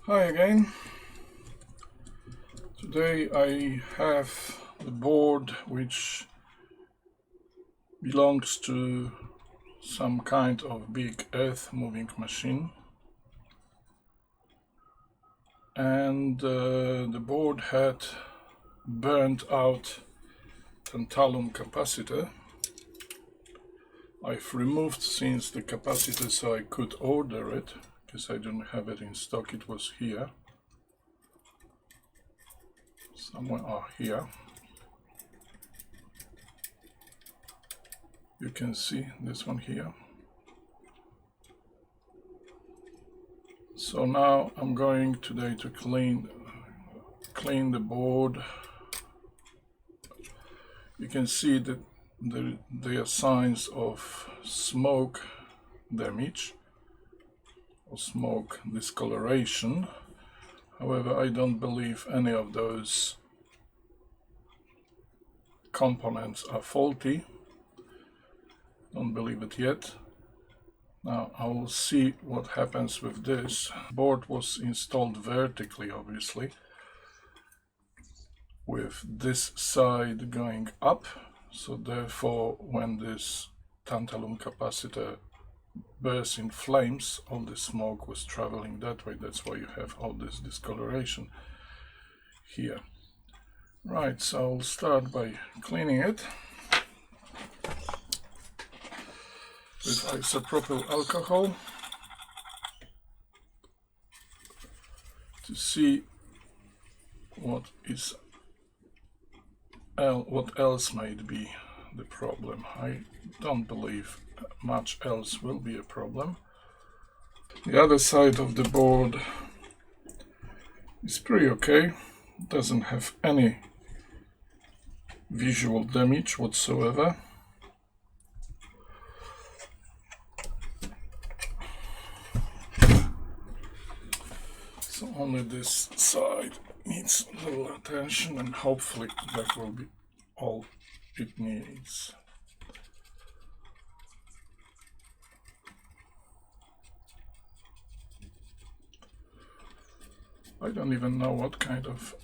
Hi again. Today I have the board which belongs to some kind of big earth moving machine, and the board had burned out tantalum capacitor. I've removed since the capacitor so I could order it because I didn't have it in stock. It was here somewhere. Here you can see this one here. So now I'm going today to clean the board. You can see that there are signs of smoke damage or smoke discoloration. However, I don't believe any of those components are faulty. Don't believe it yet. Now I will see what happens with this. Board was installed vertically, obviously, with this side going up. So therefore, when this tantalum capacitor burst in flames, all the smoke was traveling that way. That's why you have all this discoloration here. Right, so I'll start by cleaning it with isopropyl alcohol to see what else might be the problem. I don't believe much else will be a problem. The other side of the board is pretty okay. It doesn't have any visual damage whatsoever. So only this side needs a little attention, and hopefully that will be all it needs. I don't even know what kind of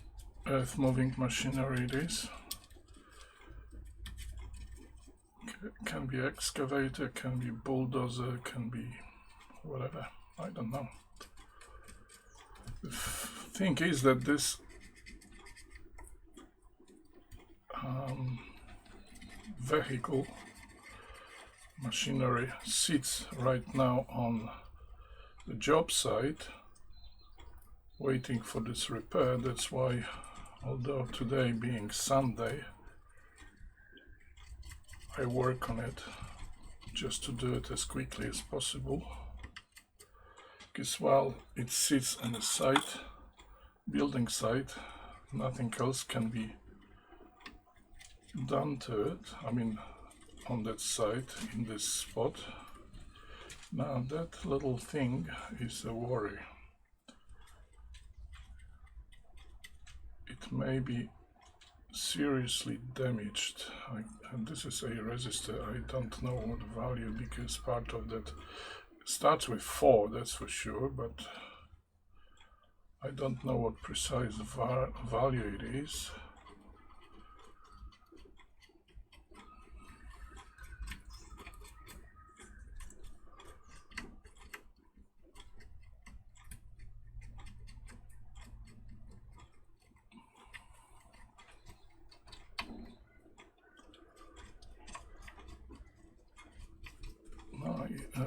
earth moving machinery it is. It can be excavator, can be bulldozer, can be whatever. I don't know. The thing is that this vehicle machinery sits right now on the job site waiting for this repair. That's why, although today being Sunday, I work on it just to do it as quickly as possible, because while it sits on the site, building site, nothing else can be done to it. I mean, on that site, in this spot. Now that little thing is a worry. It may be seriously damaged. And this is a resistor. I don't know what value, because part of that starts with 4, that's for sure, but I don't know what precise value it is.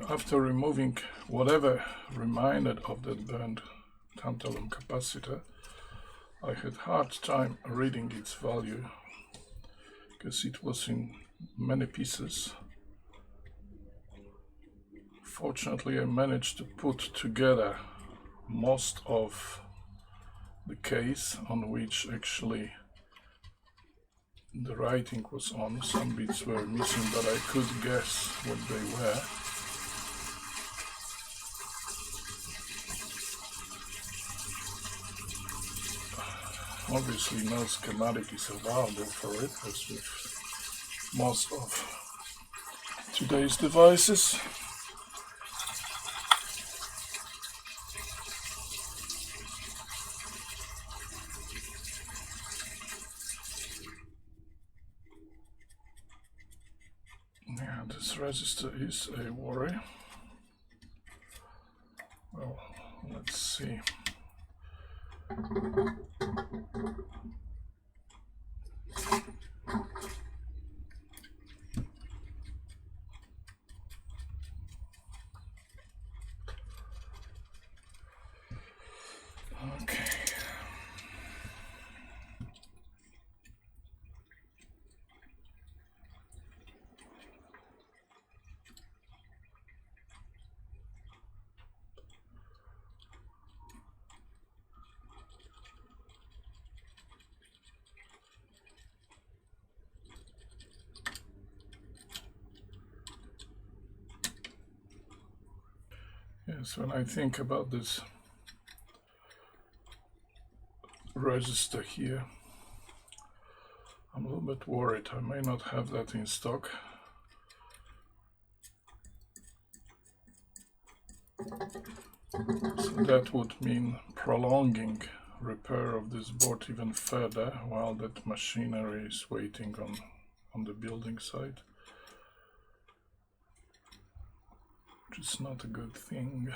After removing whatever remained of that burned tantalum capacitor, I had hard time reading its value because it was in many pieces. Fortunately, I managed to put together most of the case on which actually the writing was on. Some bits were missing, but I could guess what they were. Obviously no schematic is available for it, as with most of today's devices. resistor is a worry. Well, let's see. Okay. Yes, when I think about this resistor here, I'm a little bit worried. I may not have that in stock. So that would mean prolonging repair of this board even further while that machinery is waiting on the building site, which is not a good thing.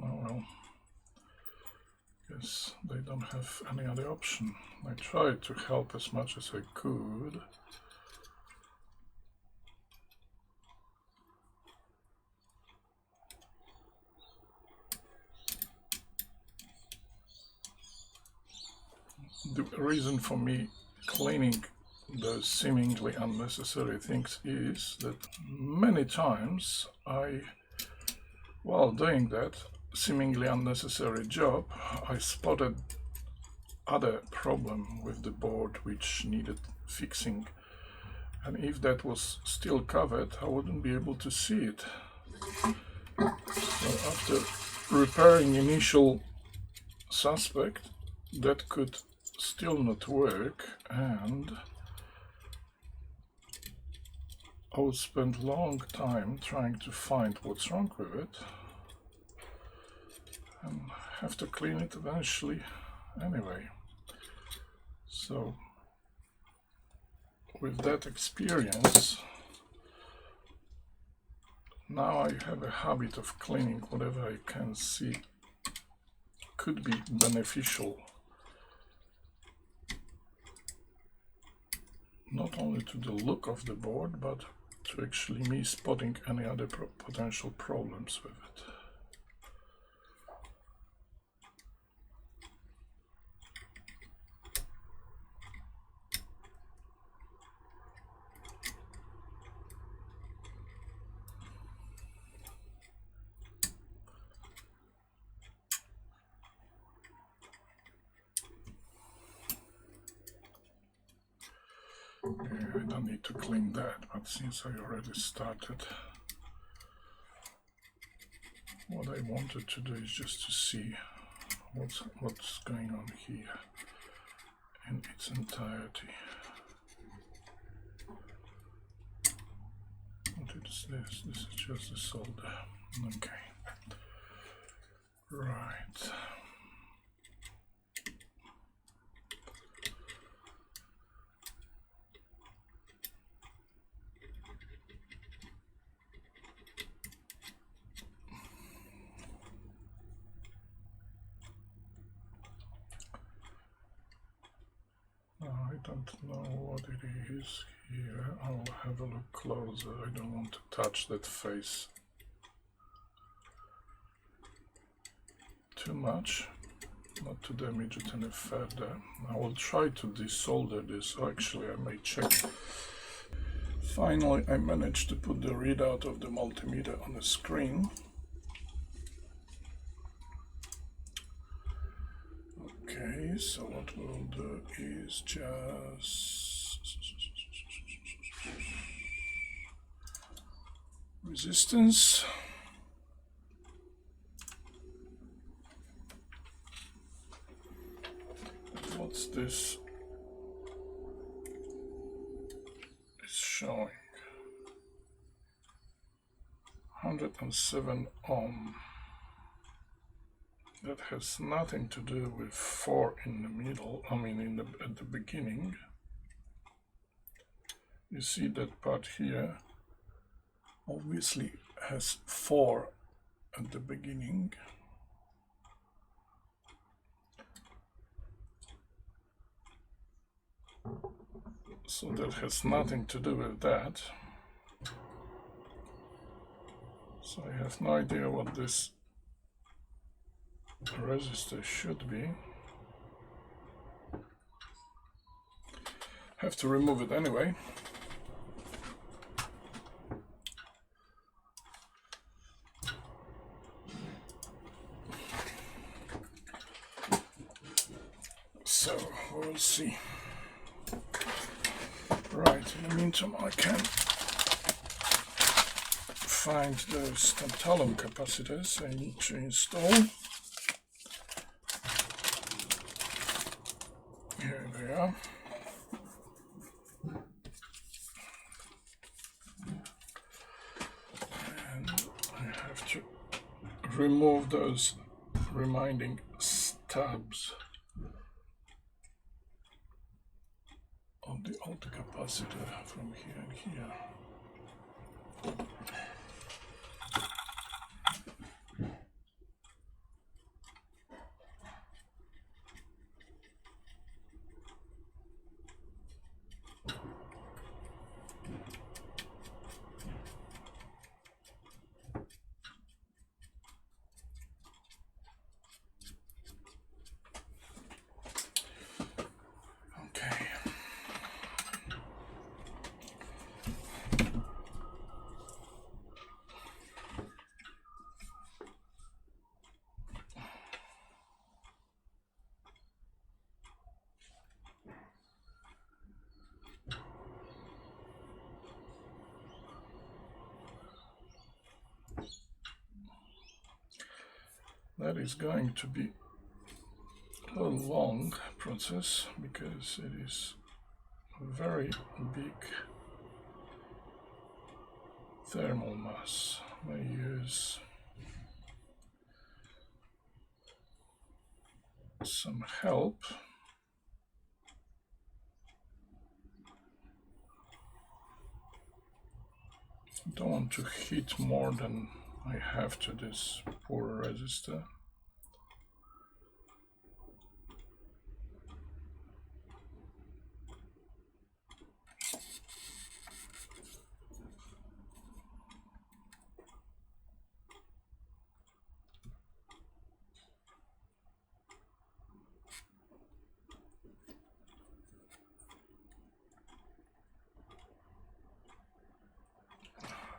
Oh well, guess they don't have any other option. I tried to help as much as I could. The reason for me cleaning the seemingly unnecessary things is that many times while doing that seemingly unnecessary job, I spotted other problem with the board which needed fixing, and if that was still covered, I wouldn't be able to see it. So after repairing initial suspect, that could still not work, and I would spend long time trying to find what's wrong with it and have to clean it eventually anyway. So with that experience, now I have a habit of cleaning whatever I can see could be beneficial, not only to the look of the board, but to actually me spotting any other potential problems with it. I don't need to clean that, but since I already started, what I wanted to do is just to see what's going on here in its entirety. What is this? This is just the solder. Okay. Right. I don't know what it is here. I'll have a look closer. I don't want to touch that face too much, not to damage it any further. I will try to desolder this. Actually, I may check. Finally, I managed to put the readout of the multimeter on the screen. Okay, so what we'll do is just resistance. What's this? It's showing 107 ohm. That has nothing to do with 4 in the middle, at the beginning. You see that part here obviously has 4 at the beginning. So that has nothing to do with that. So I have no idea what this resistor should be. Have to remove it anyway. So we'll see. Right, in the meantime I can find those tantalum capacitors I need to install. Here they are. And I have to remove those remaining stubs of the old capacitor from here and here. Okay. That is going to be a long process because it is a very big thermal mass. I use some help. Don't want to hit more than I have to this poor resistor.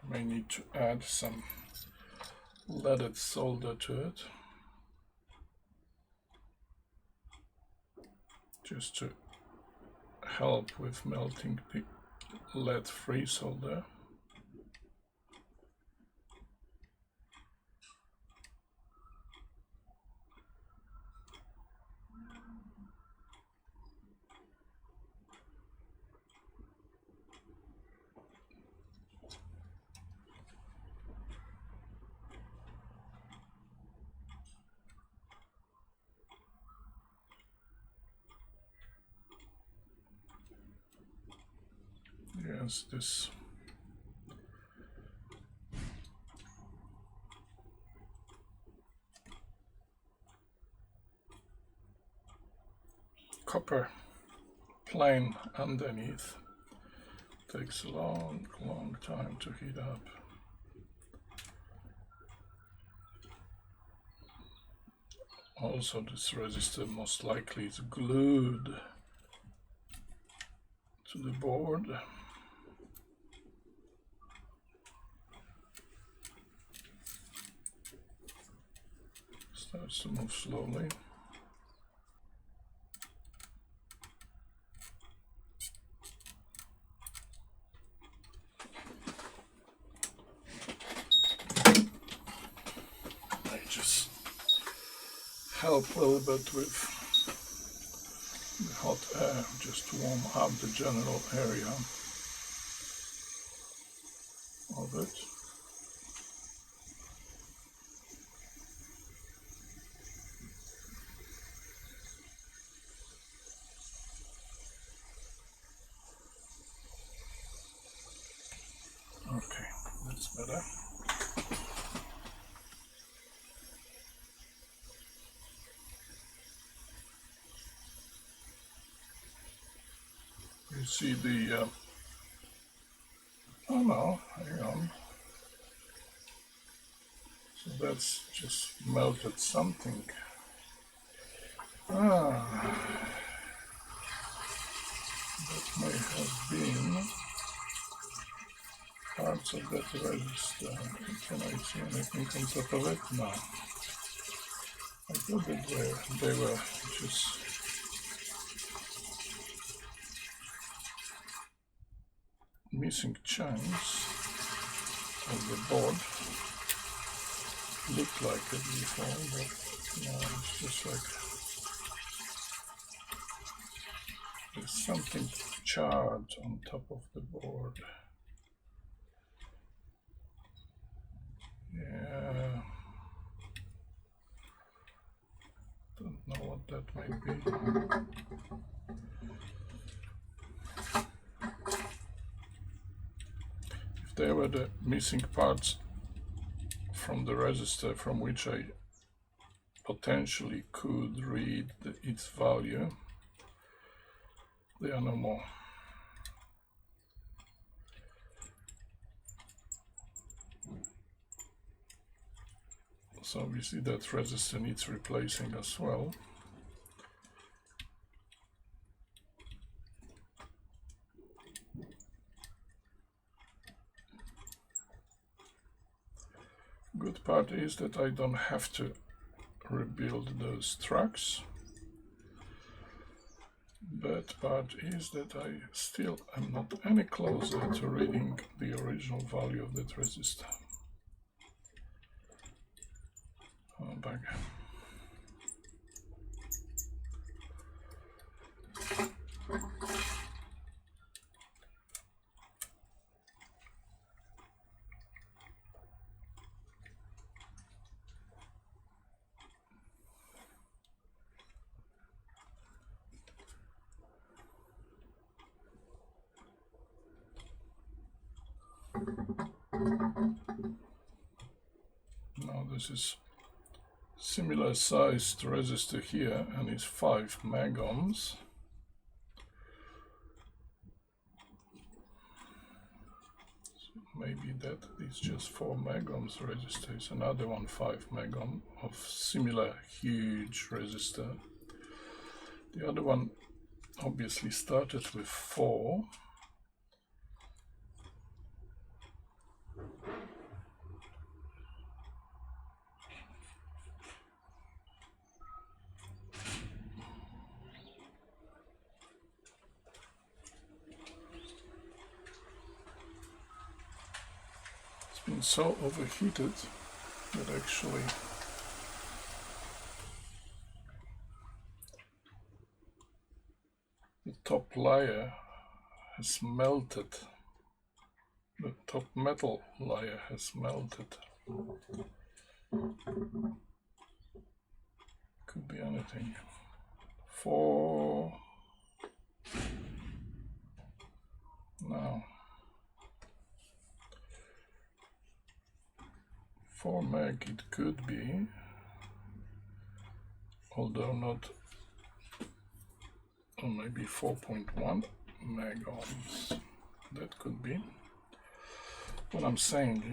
May need to add some leaded solder to it, just to help with melting the lead-free solder. Yes, this copper plane underneath takes a long time to heat up. Also, this resistor most likely is glued to the board. Starts to move slowly. I just help a little bit with the hot air, just to warm up the general area of it. Okay, that's better. see the oh no, hang on. So that's just melted something. That may have been parts of that register. Can I see anything on top of it? No. I thought that they were just missing chunks of the board. Looked like it before, but no, it's just like there's something charred on top of the board. Yeah, don't know what that might be. If there were the missing parts from the register from which I potentially could read its value, they are no more. So we see that register needs replacing as well. Good part is that I don't have to rebuild those tracks. Bad part is that I still am not any closer to reading the original value of that resistor. Back. Now this is similar sized resistor here, and it's 5 megohms. So maybe that is just 4 megohms resistor. It's another one 5 megohm of similar huge resistor. The other one obviously started with 4. Been so overheated that actually the top layer has melted. The top metal layer has melted. Could be anything. 4. No. 4 meg it could be, although not, or maybe 4.1 megohms. That could be. What I'm saying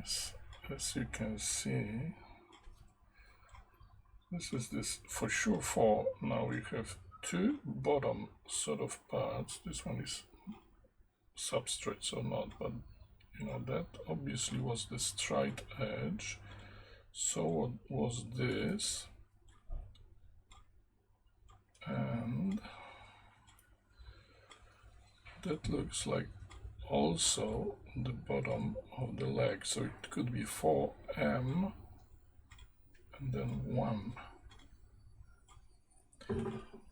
is, as you can see, this is this for sure 4. Now we have 2 bottom sort of parts. This one is substrates or not, but you know, that obviously was the straight edge. So was this, and that looks like also the bottom of the leg. So it could be 4M and then 1.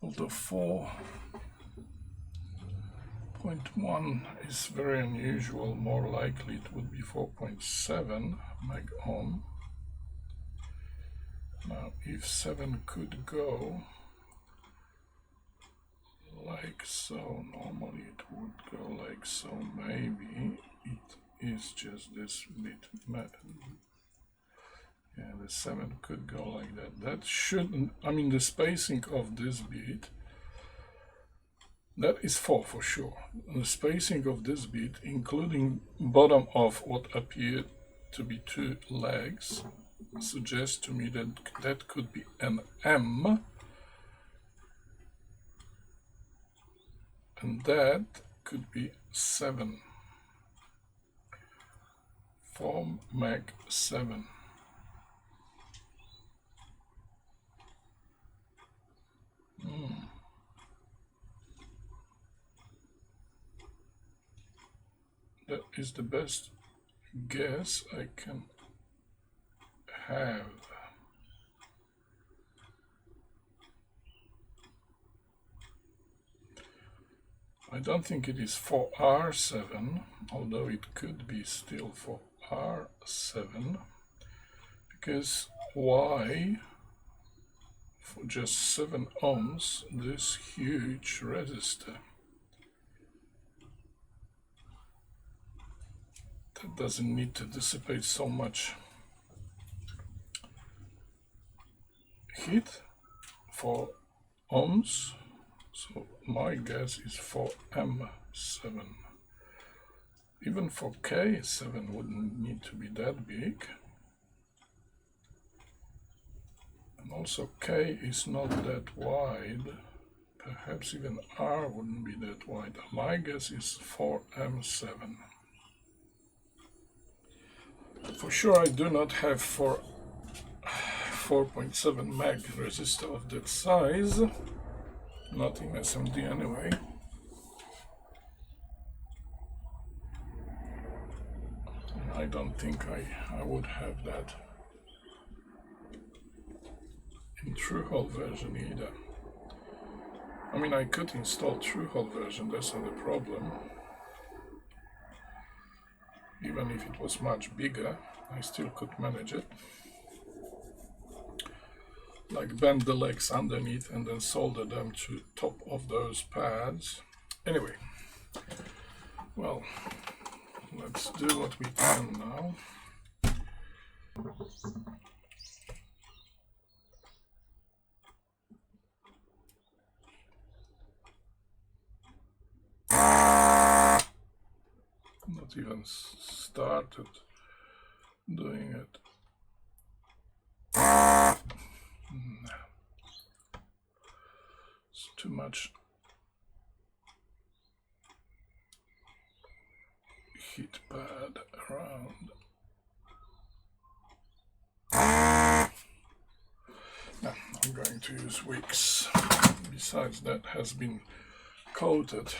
Although 4.1 is very unusual, more likely it would be 4.7 meg ohm. Now if 7 could go like so, normally it would go like so, maybe it is just this bit. Yeah, the 7 could go like that. That shouldn't, I mean the spacing of this bit That is 4 for sure. The spacing of this bit, including bottom of what appeared to be 2 legs, suggests to me that that could be an M, and that could be 7. 4 meg 7. That is the best guess I can have. I don't think it is 4R7, although it could be still 4R7, because why, for just 7 ohms, this huge resistor? That doesn't need to dissipate so much heat for ohms, so my guess is 4M7. Even for K7 wouldn't need to be that big. And also K is not that wide. Perhaps even R wouldn't be that wide. My guess is 4M7. For sure I do not have 4.7 meg resistor of that size. Not in SMD anyway. I don't think I would have that in Tru-Hole version either. I mean, I could install Tru-Hole version, that's not a problem. Even if it was much bigger, I still could manage it. Like bend the legs underneath and then solder them to top of those pads. Anyway, well, let's do what we can now. Not even started doing it. It's too much heat pad around. No, I'm going to use wicks. Besides, that has been coated.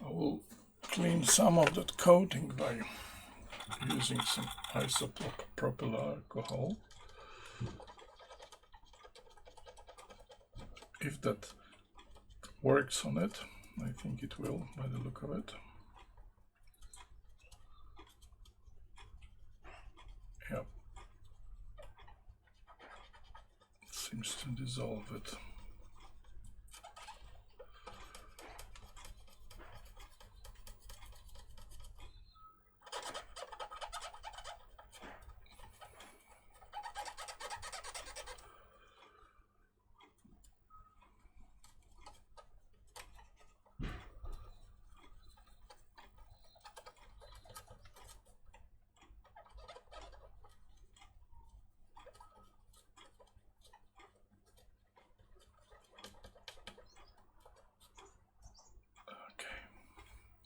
I will clean some of that coating by using some isopropyl alcohol. If that works on it, I think it will by the look of it. Yep. It seems to dissolve it.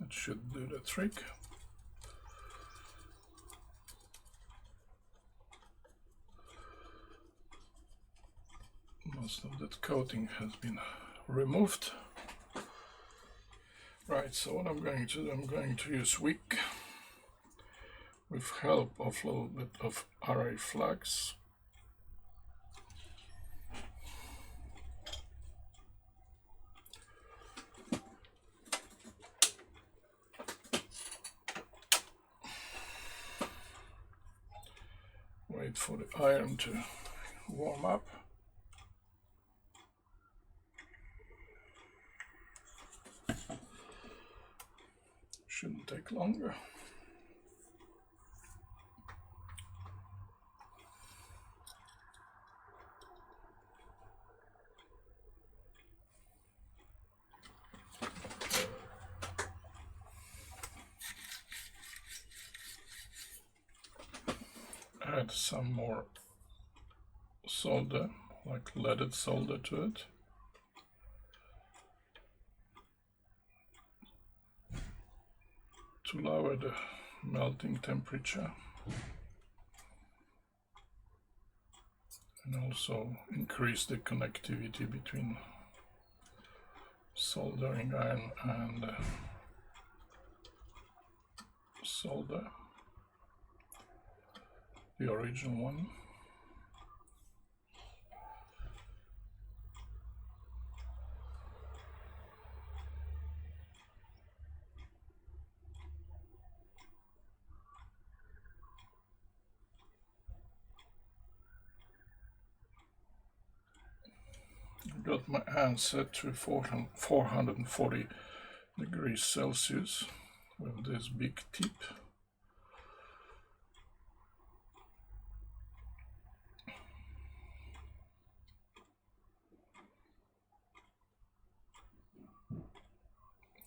That should do the trick. Most of that coating has been removed. Right, so what I'm going to do, I'm going to use wick with help of a little bit of RA flux. Wait for the iron to warm up. Shouldn't take longer. Add some more solder, like leaded solder, to it. To lower the melting temperature and also increase the connectivity between soldering iron and solder, the original one. Got my hand set to 440 degrees Celsius with this big tip.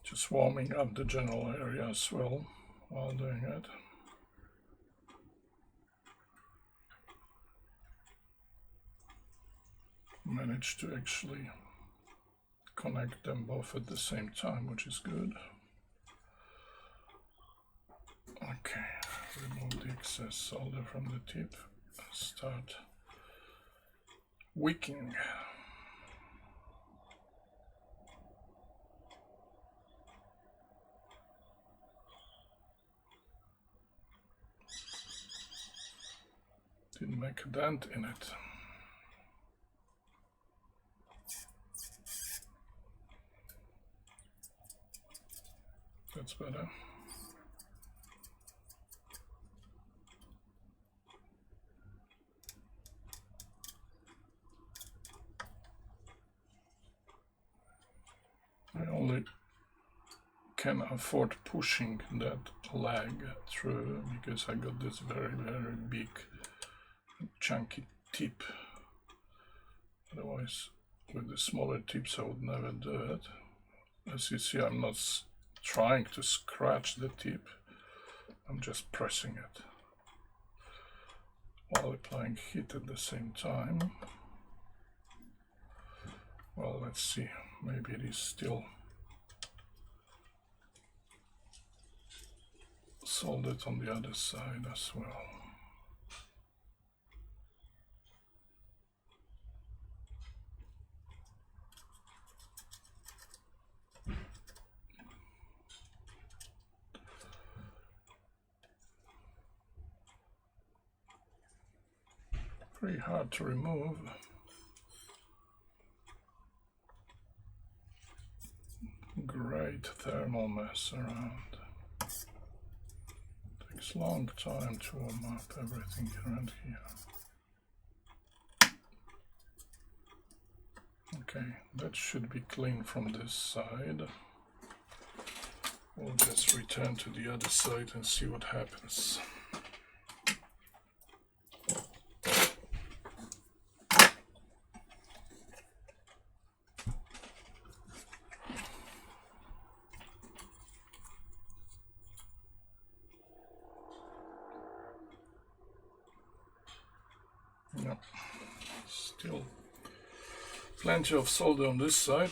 Just warming up the general area as well while doing it. Managed to actually connect them both at the same time, which is good. Okay, remove the excess solder from the tip and start wicking. Didn't make a dent in it. That's better. I only can afford pushing that lag through because I got this very, very big chunky tip. Otherwise, with the smaller tips I would never do it. As you see, I'm not trying to scratch the tip, I'm just pressing it while applying heat at the same time. Well, let's see, maybe it is still soldered on the other side as well. Pretty hard to remove. Great thermal mass around. Takes a long time to warm up everything around here. Okay, that should be clean from this side. We'll just return to the other side and see what happens. Yep, still plenty of solder on this side.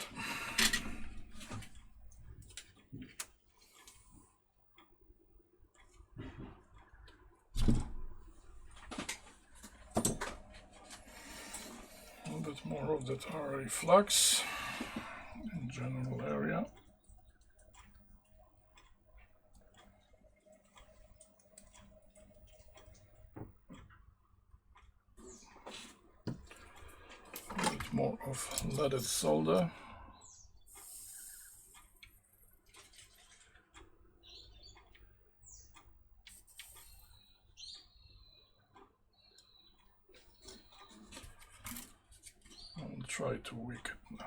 A little bit more of that RA flux in general area. More of leaded solder. I'll try to wick it now.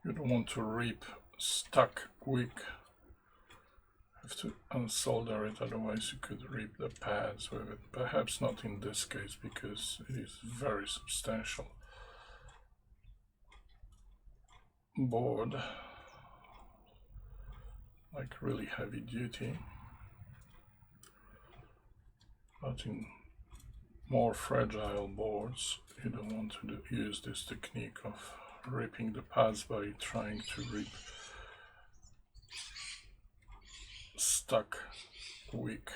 You don't want to rip stuck wick. You have to unsolder it, otherwise you could rip the pads with it. Perhaps not in this case, because it is very substantial board, like really heavy duty. But in more fragile boards, you don't want to use this technique of ripping the pads by trying to rip stuck wick.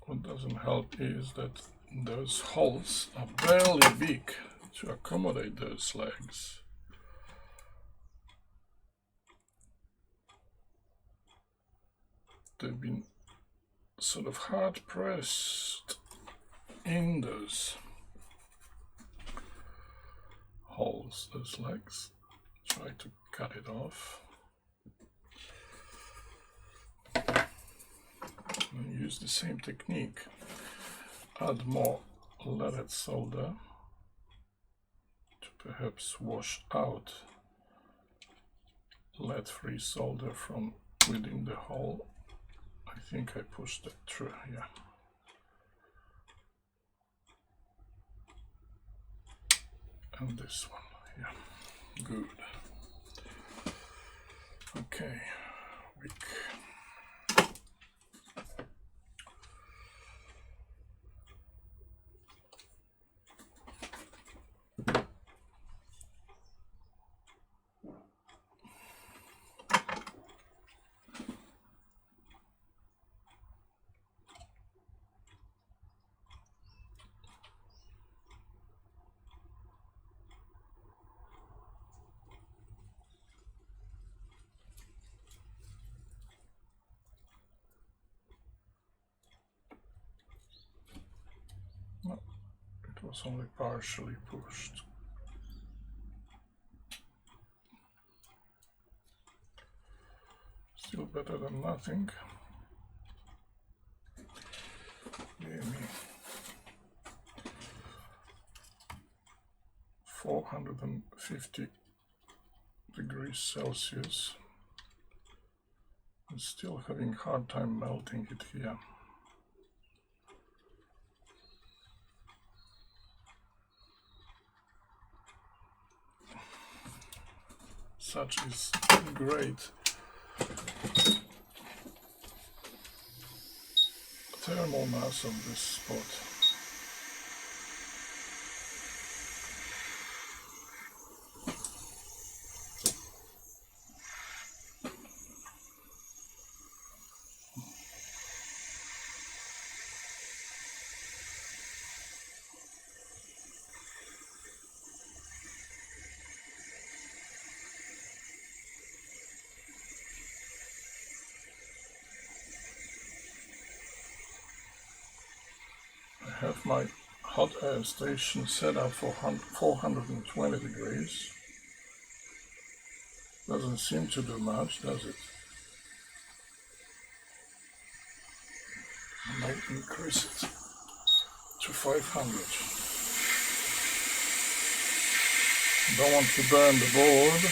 What doesn't help is that those holes are barely big to accommodate those legs. They've been sort of hard pressed in those holes, those legs. Try to cut it off. And use the same technique. Add more leaded solder to perhaps wash out lead-free solder from within the hole. I think I pushed that through, yeah. And this one, yeah, good. Okay, wick. No, it was only partially pushed. Still better than nothing. Give me 450 degrees Celsius. I'm still having a hard time melting it here. Such is great thermal mass of this spot. I have my hot air station set up for 420 degrees. Doesn't seem to do much, does it? I might increase it to 500. Don't want to burn the board.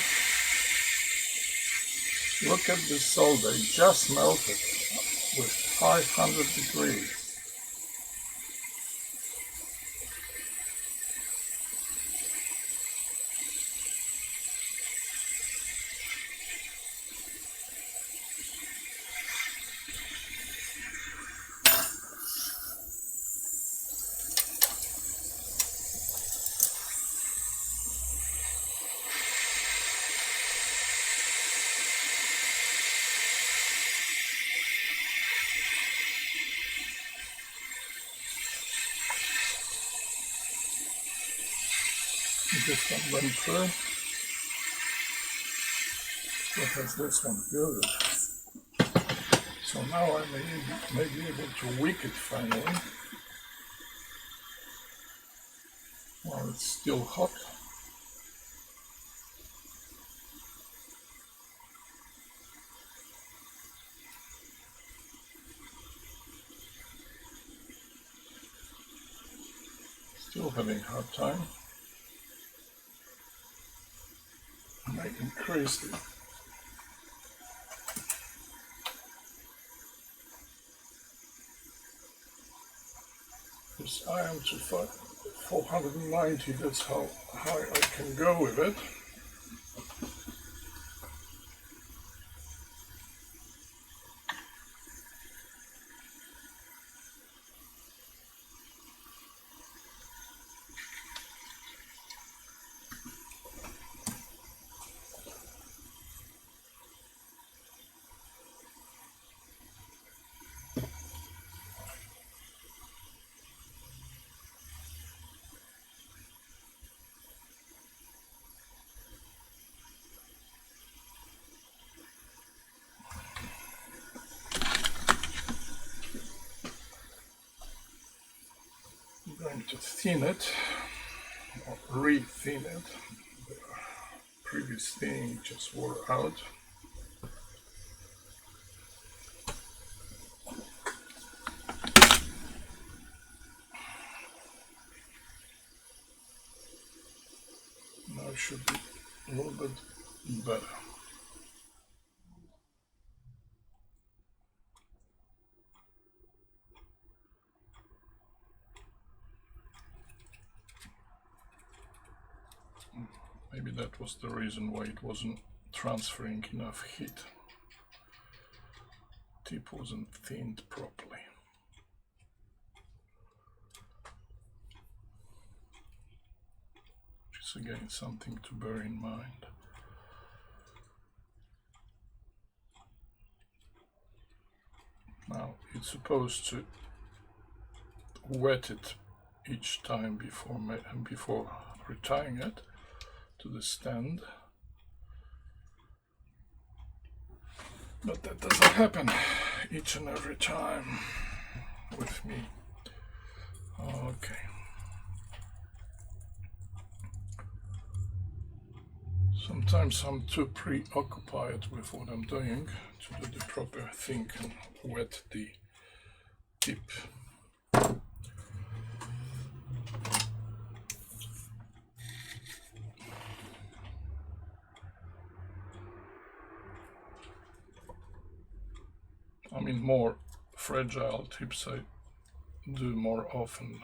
Look at this solder, it just melted with 500 degrees. This one went through. What has this one? Good. So now I may be able to wick it finally. While it's still hot. Still having a hard time. I might increase it. Because I am to 490, that's how high I can go with it. I'm going to thin it, or re-thin it. The previous thing just wore out. Now it should be a little bit better. Maybe that was the reason why it wasn't transferring enough heat. Tip wasn't thinned properly. Which is again something to bear in mind. Now it's supposed to wet it each time before retying it to the stand, but that doesn't happen each and every time with me. Okay. Sometimes I'm too preoccupied with what I'm doing to do the proper thing and wet the tip. I mean, more fragile tips I do more often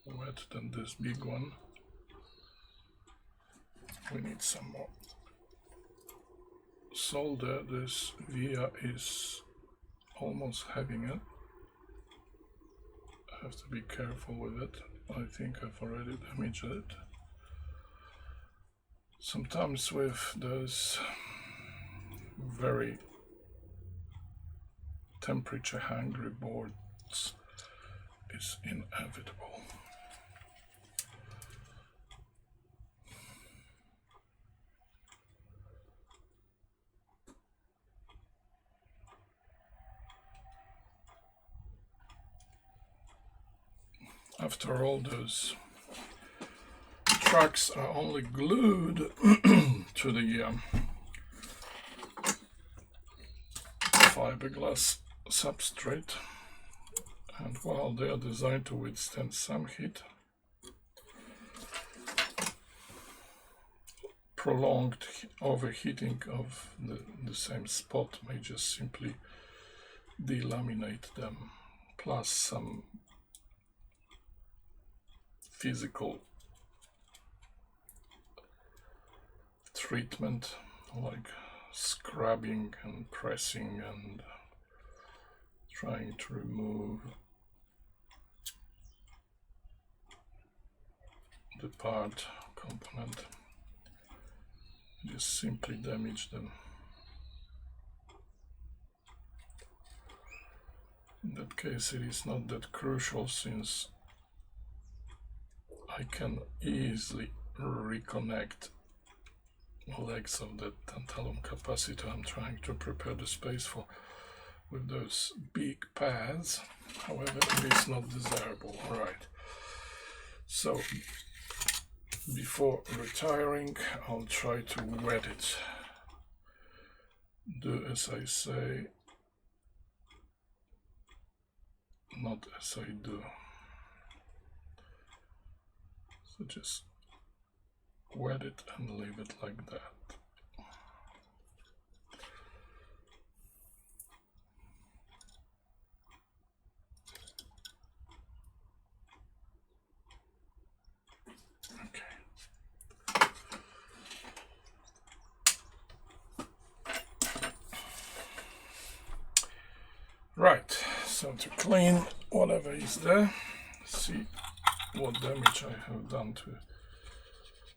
wet than this big one. We need some more solder. This via is almost having it. I have to be careful with it. I think I've already damaged it. Sometimes with those very temperature hungry boards is inevitable. After all, those tracks are only glued to the fiberglass substrate, and while they are designed to withstand some heat, prolonged overheating of the same spot may just simply delaminate them, plus some physical treatment like scrubbing and pressing and trying to remove the part component, just simply damage them. In that case it is not that crucial, since I can easily reconnect the legs of the tantalum capacitor I'm trying to prepare the space for with those big pads. However, it is not desirable. Alright, so Before retiring, I'll try to wet it. Do as I say, not as I do. So just wet it and leave it like that. Right, so to clean whatever is there, see what damage I have done to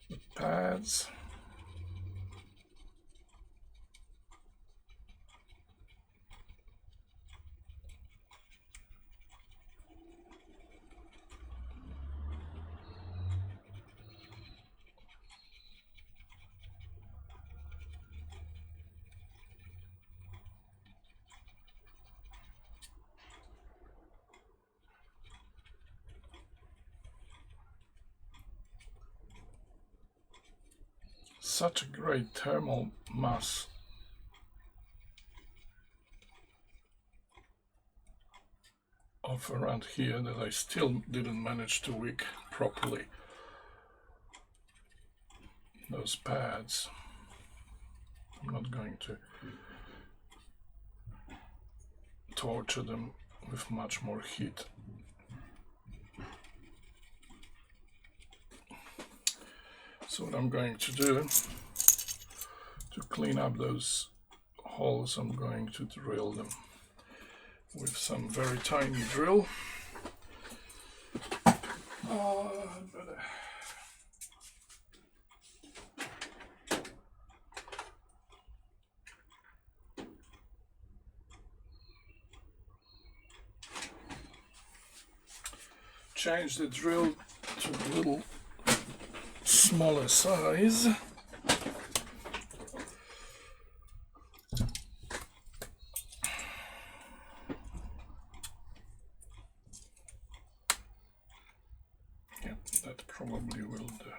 the pads. Such a great thermal mass. Of around here that I still didn't manage to wick properly those pads. I'm not going to torture them with much more heat. So what I'm going to do to clean up those holes, I'm going to drill them with some very tiny drill. Change the drill to a little smaller size. Yeah, that probably will do.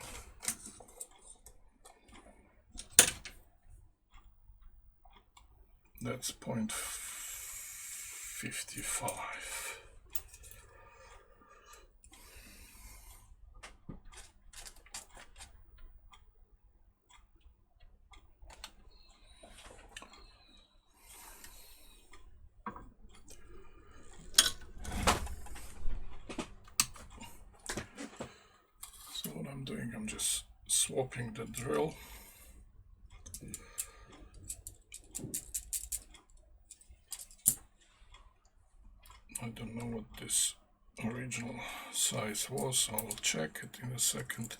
That's 0.55. So what I'm doing, I'm just swapping the drill. I don't know what this original size was, I'll check it in a second.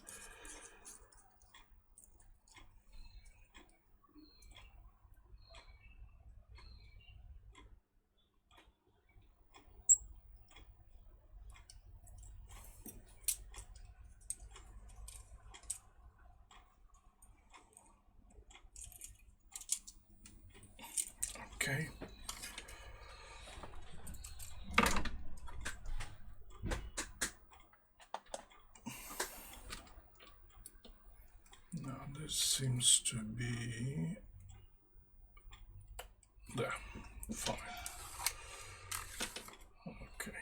Okay. Now this seems to be there. Fine. Okay.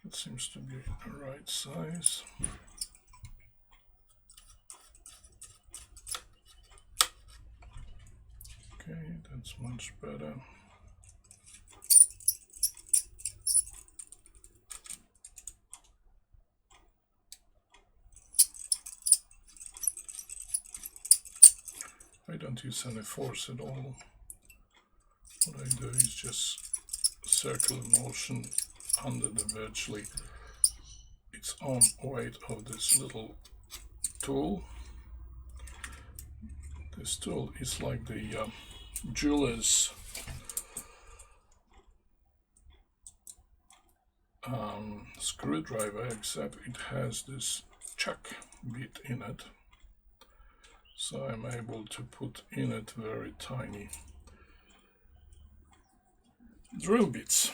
It seems to be the right size. Okay, that's much better. I don't use any force at all. What I do is just circular motion under the virtually its own weight of this little tool. This tool is like the jeweler's screwdriver, except it has this chuck bit in it. so I'm able to put in it very tiny drill bits.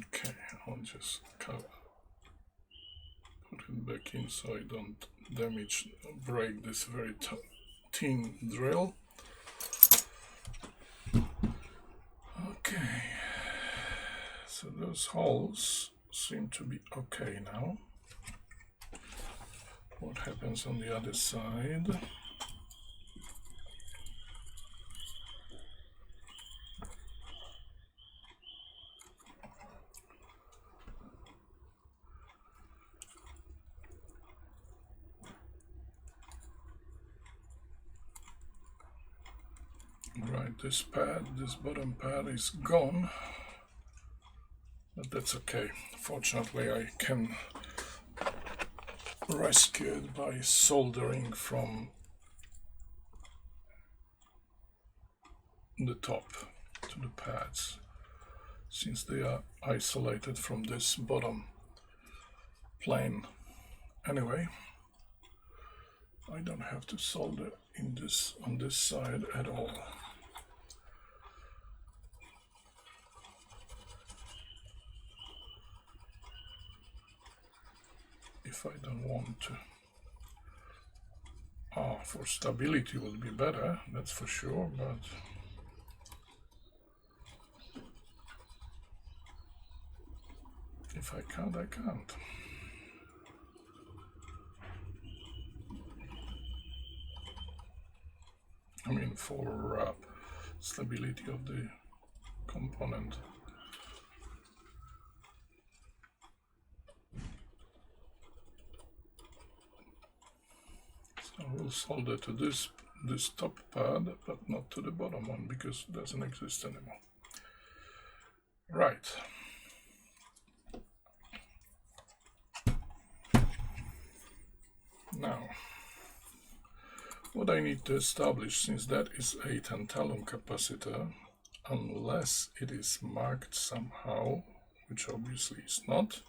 Okay, I'll just put it back in so I don't break this very thin drill. Okay, so those holes seem to be okay now. What happens on the other side? Right, this bottom pad is gone, but that's okay. Fortunately, I can rescue it by soldering from the top to the pads, since they are isolated from this bottom plane. Anyway, I don't have to solder on this side at all. If I don't want to. For stability would be better, that's for sure, but if I can't, I can't. I mean, for stability of the component. So we'll solder to this top pad, but not to the bottom one, because it doesn't exist anymore. Right. Now, what I need to establish, since that is a tantalum capacitor, unless it is marked somehow, which obviously is not,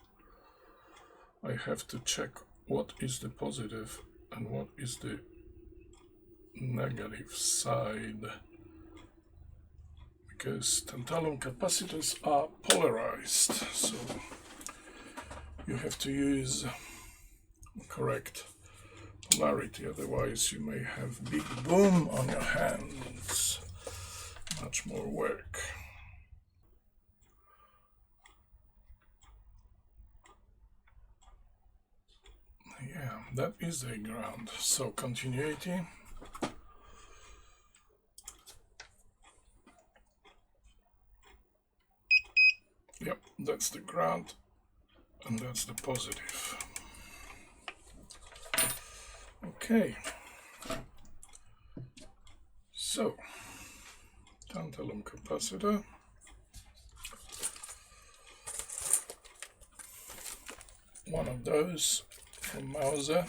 I have to check what is the positive and what is the negative side, because tantalum capacitors are polarized, so you have to use correct polarity, otherwise you may have big boom on your hands. Much more work. Yeah, that is a ground. So continuity. Yep, that's the ground and that's the positive. Okay. So, tantalum capacitor. One of those from Mauser.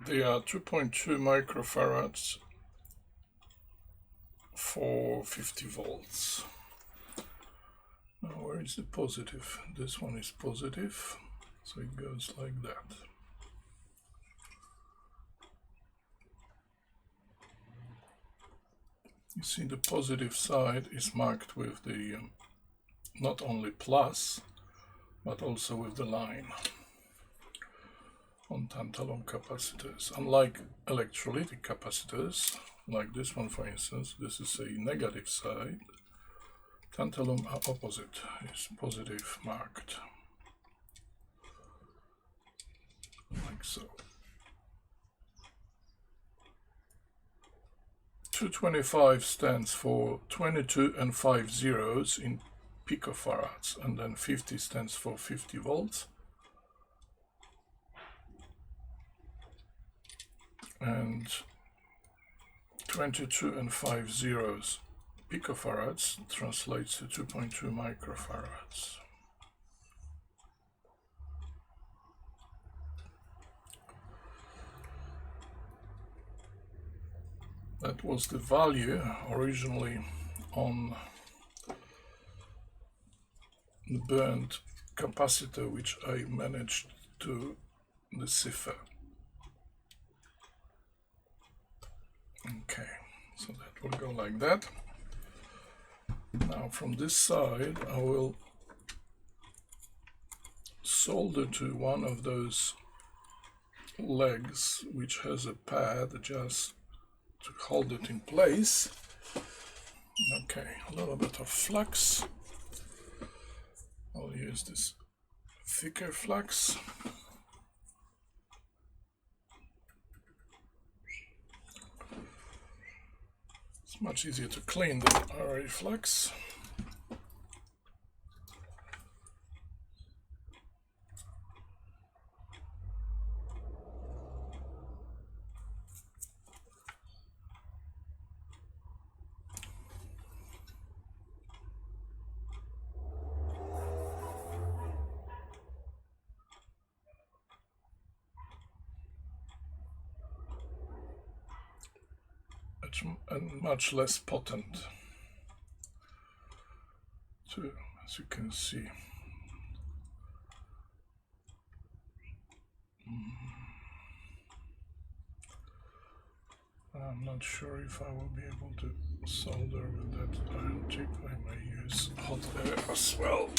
They are 2.2 microfarads for 50 volts. Now, where is the positive? This one is positive, so it goes like that. You see, the positive side is marked with the not only plus, but also with the line on tantalum capacitors. Unlike electrolytic capacitors, like this one for instance, this is a negative side. Tantalum are opposite, is positive marked, like so. 225 stands for 22 and 5 zeros in picofarads, and then 50 stands for 50 volts. And 22 and 5 zeros picofarads translates to 2.2 microfarads. That was the value originally on the burnt capacitor which I managed to decipher. Okay, so that will go like that. Now from this side I will solder to one of those legs which has a pad just to hold it in place. Okay, a little bit of flux. I'll use this thicker flux. It's much easier to clean than RA flux. And much less potent too, as you can see. I'm not sure if I will be able to solder with that iron tip. I may use hot air as well.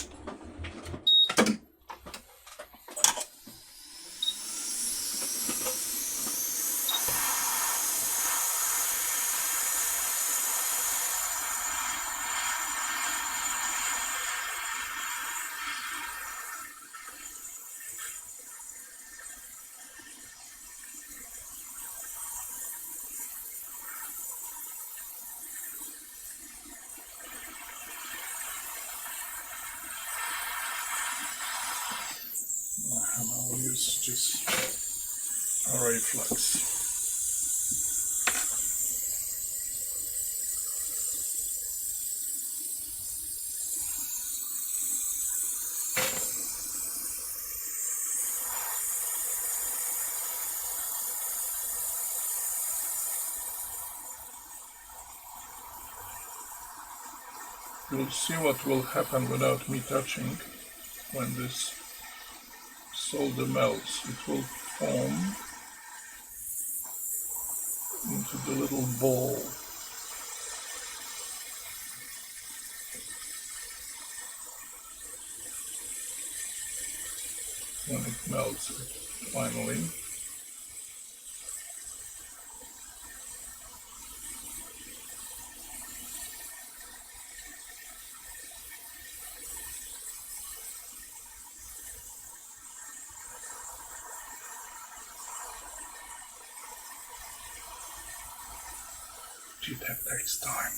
And I'll use just RA flux. You'll see what will happen without me touching when this solder melts. It will form into the little ball. When it melts finally. Gee, that takes time.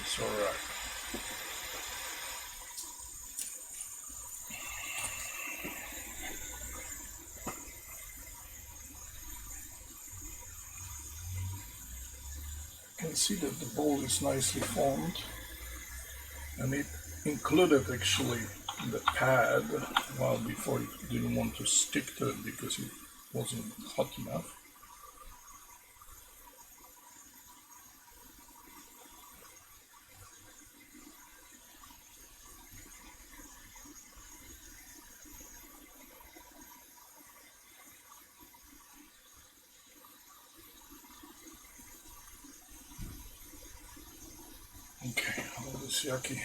It's all right. You can see that the bowl is nicely formed, and it included actually the pad, while before it didn't want to stick to it because it wasn't hot enough. Okay, all this yucky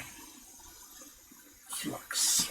flux.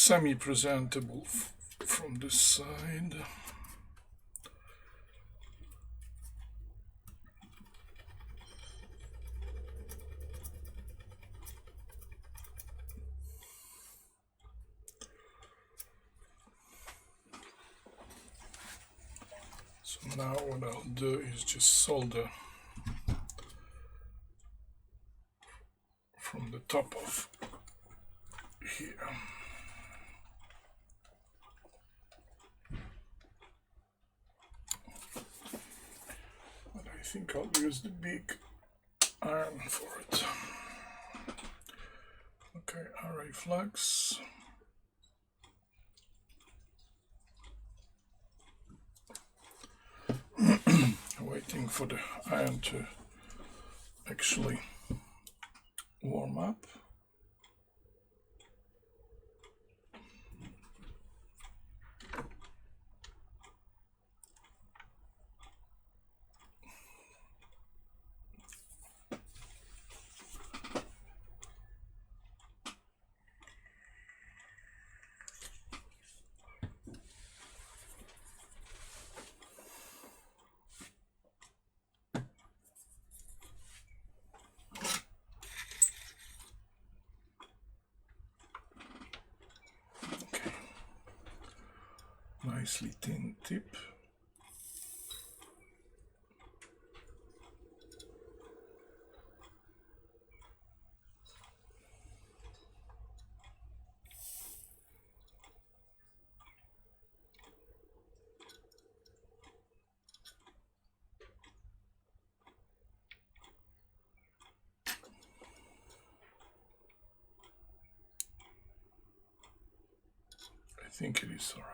semi-presentable from this side. So now what I'll do is just solder from the top of here. But I think I'll use the big iron for it. Okay, array flux. Waiting for the iron to actually warm up. Nicely thin tip. I think it is all right.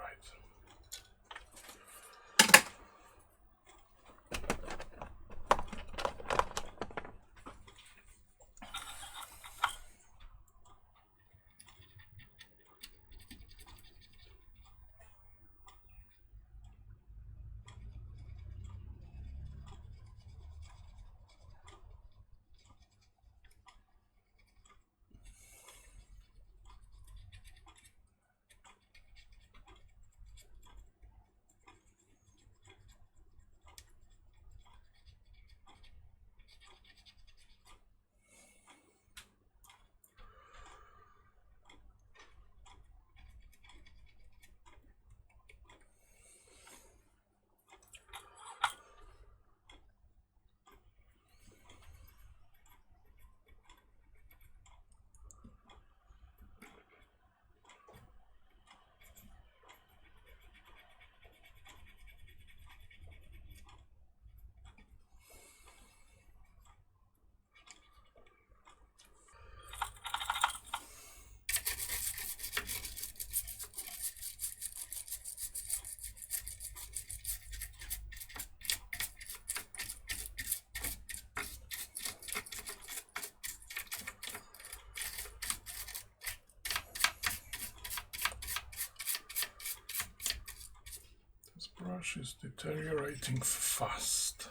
Brush is deteriorating fast.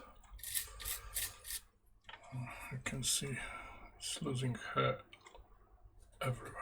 You can see it's losing hair everywhere.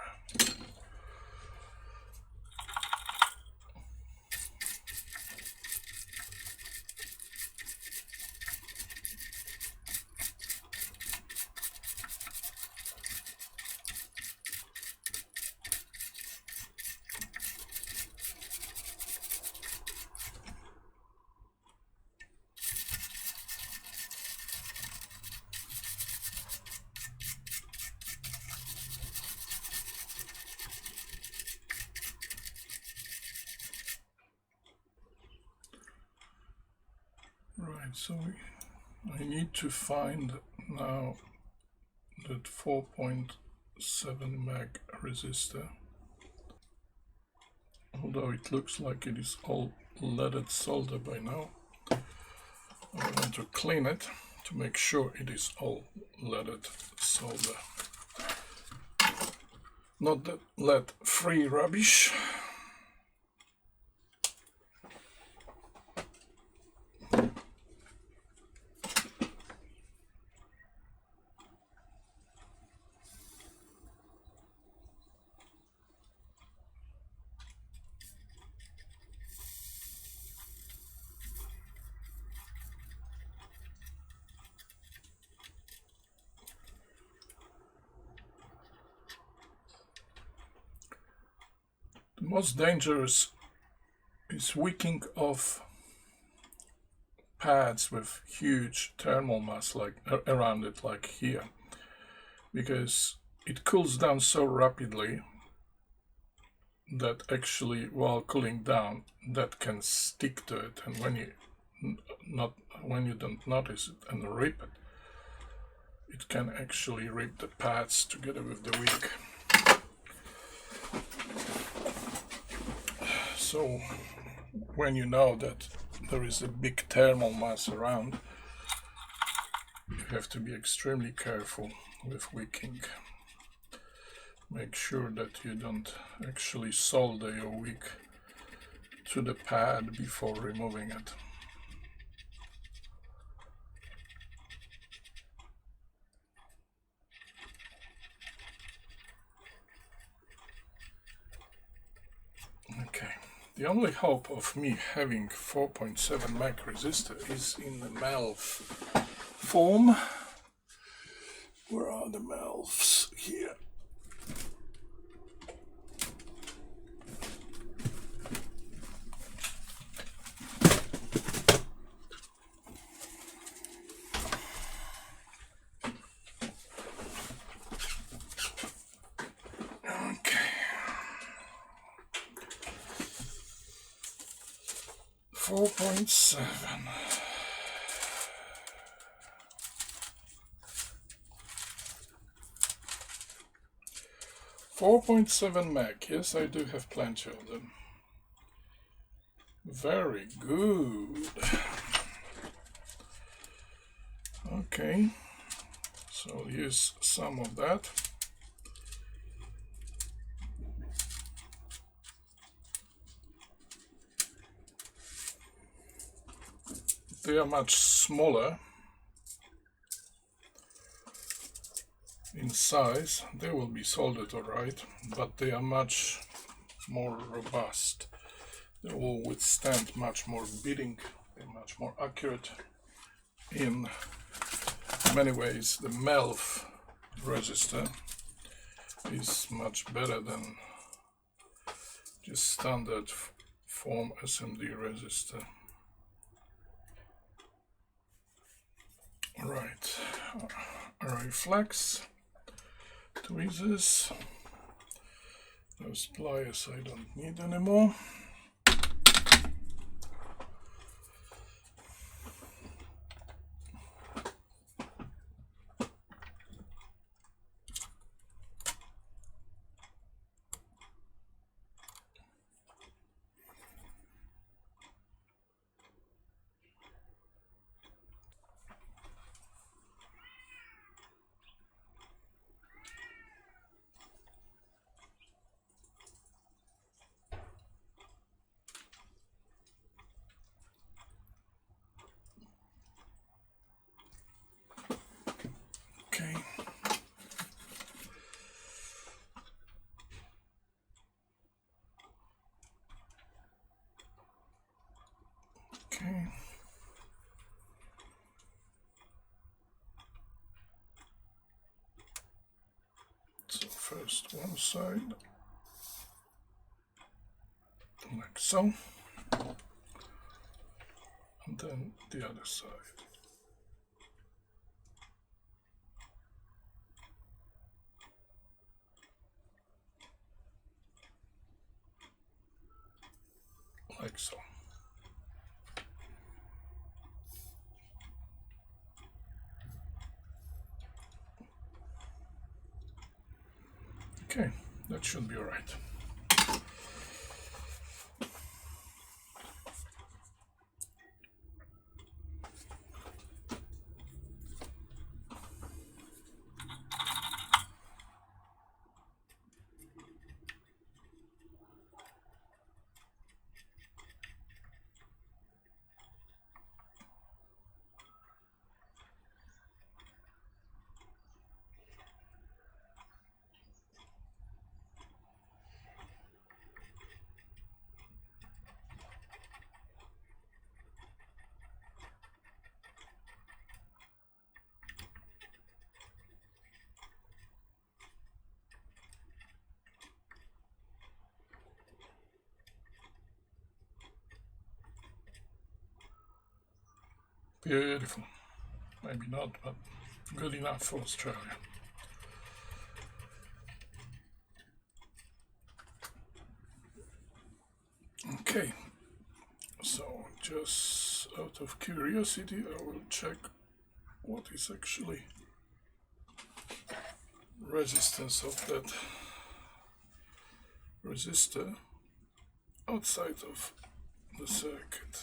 Right, so I need to find now that 4.7 meg resistor. Although it looks like it is all leaded solder by now, I want to clean it to make sure it is all leaded solder. Not that lead-free rubbish. The most dangerous is wicking of pads with huge thermal mass like around it, like here, because it cools down so rapidly that actually while cooling down that can stick to it, and when you don't notice it and rip it, it can actually rip the pads together with the wick. So when you know that there is a big thermal mass around, you have to be extremely careful with wicking. Make sure that you don't actually solder your wick to the pad before removing it. Okay, the only hope of me having 4.7 Mach resistor is in the MALV form. Where are the MALVs? Here. Okay. 4.7. 4.7 Mach. Yes, I do have plenty of them. Very good. Okay, so I'll use some of that. They are much smaller in size. They will be soldered alright, but they are much more robust. They will withstand much more beating. They're much more accurate. In many ways, the MALV resistor is much better than just standard form SMD resistor. Alright, array flex, tweezers, those pliers I don't need anymore. Okay. Okay. So first one side, like so, and then the other side. Like so. Okay, that should be all right. Beautiful. Maybe not, but good enough for Australia. Okay, so just out of curiosity, I will check what is actually resistance of that resistor outside of the circuit.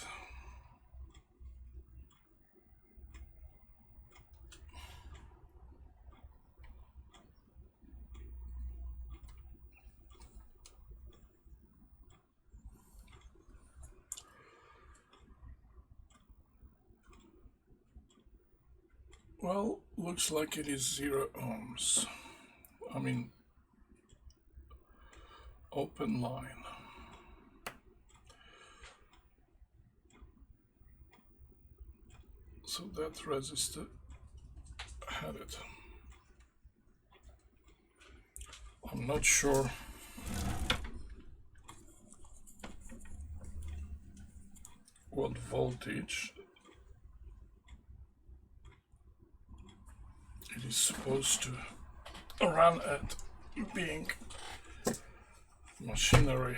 Well, looks like it is 0 ohms. I mean, open line. So that resistor had it. I'm not sure what voltage it is supposed to run at, being machinery.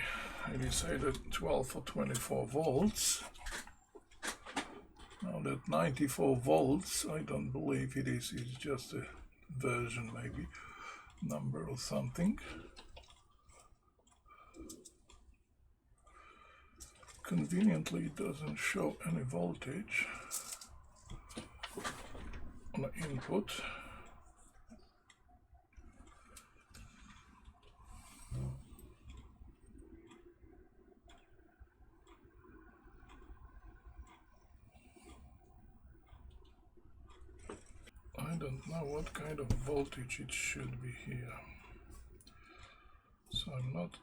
It is either 12 or 24 volts. Now that 94 volts, I don't believe it is. It's just a version, maybe number or something. Conveniently, it doesn't show any voltage on the input. I don't know what kind of voltage it should be here, so I'm not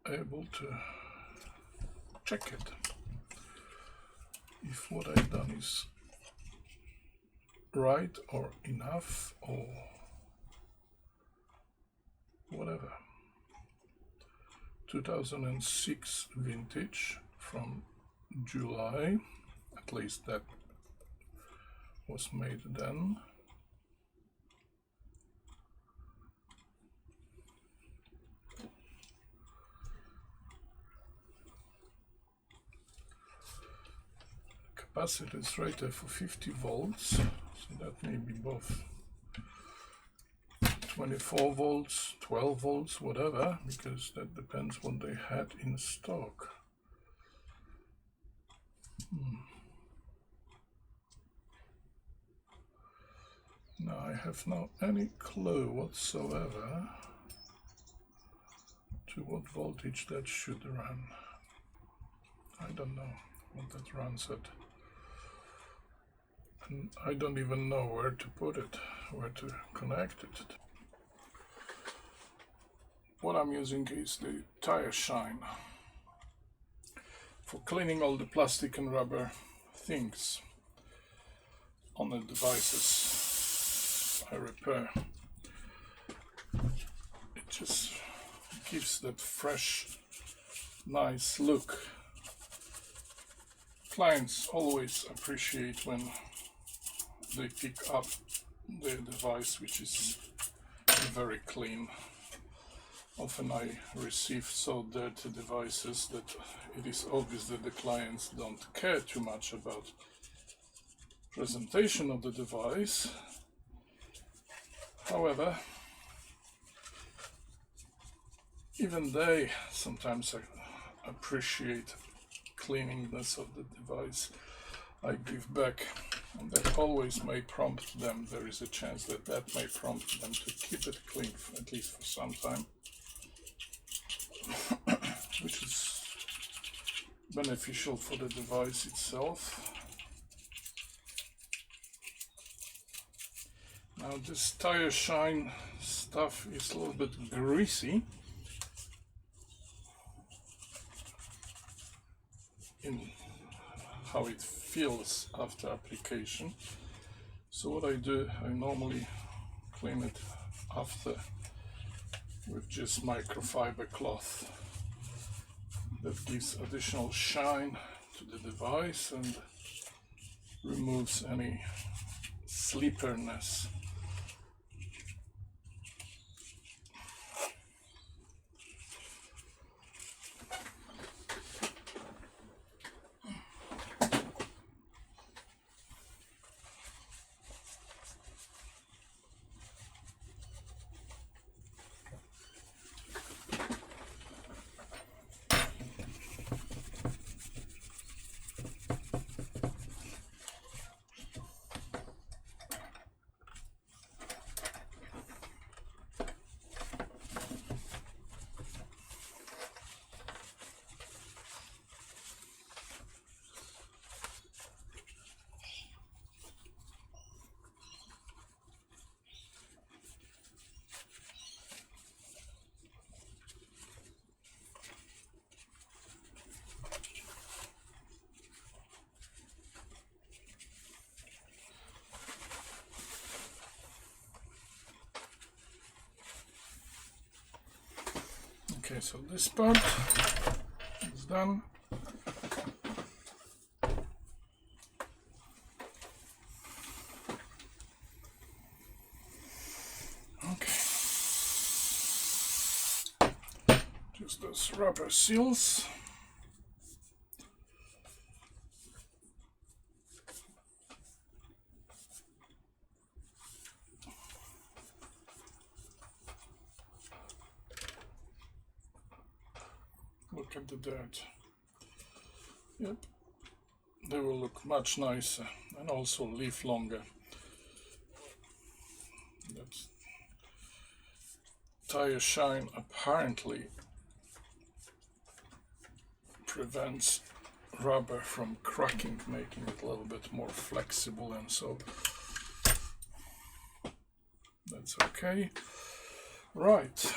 able to check it. If what I've done is right or enough or whatever. 2006 vintage from July, at least that was made then. Capacitor is rated for 50 volts, so that may be both 24 volts, 12 volts, whatever, because that depends what they had in stock. Now I have now any clue whatsoever to what voltage that should run. I don't know what that runs at. And I don't even know where to put it, where to connect it. What I'm using is the tire shine for cleaning all the plastic and rubber things on the devices I repair. It just gives that fresh, nice look. Clients always appreciate when they pick up the device which is very clean. Often I receive so dirty devices that it is obvious that the clients don't care too much about presentation of the device. However, even they sometimes appreciate cleanliness of the device I give back, and that always may prompt them, there is a chance that that may prompt them to keep it clean at least for some time, which is beneficial for the device itself. Now this tire shine stuff is a little bit greasy in how it feels after application. So what I do, I normally clean it after with just microfiber cloth that gives additional shine to the device, and removes any sleepiness. Okay, so this part is done. Okay, just those rubber seals. Look at the dirt. Yep, they will look much nicer and also live longer. That tire shine apparently prevents rubber from cracking, making it a little bit more flexible, and so that's okay. Right.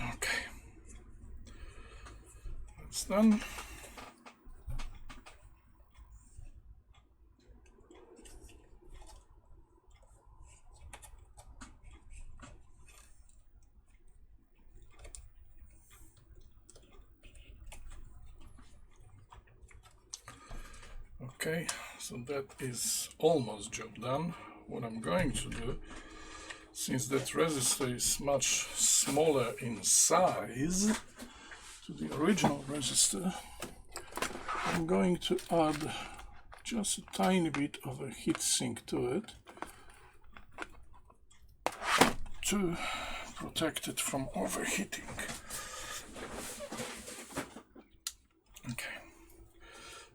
Okay, that's done. Okay, so that is almost job done. What I'm going to do, since that resistor is much smaller in size to the original resistor, I'm going to add just a tiny bit of a heatsink to it to protect it from overheating. Okay,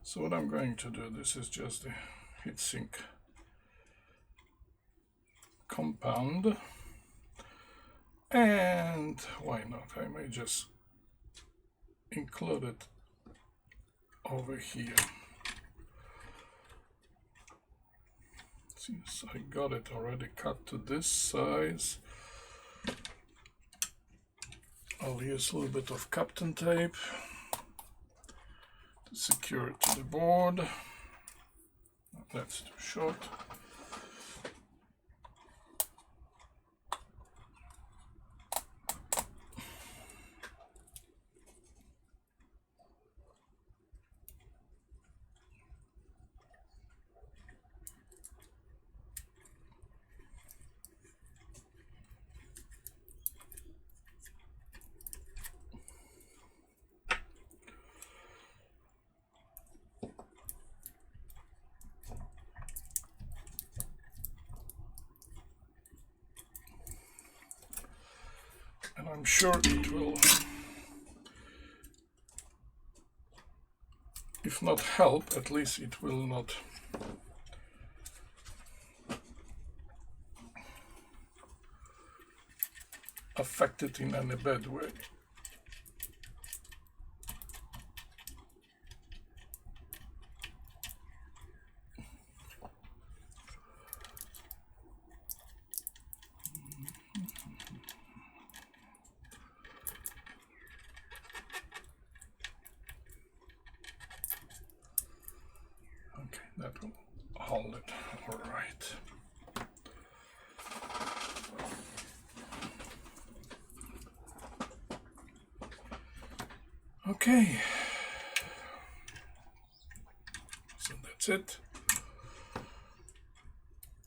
so what I'm going to do, this is just the heatsink compound, and why not, I may just include it over here. Since I got it already cut to this size, I'll use a little bit of Kapton tape to secure it to the board. That's too short. And I'm sure it will if not help, at least it will not affect it in any bad way. Okay, that will hold it. All right. Okay. So that's it.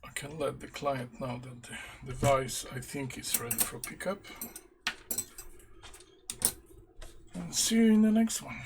I can let the client know that the device, I think, is ready for pickup. And see you in the next one.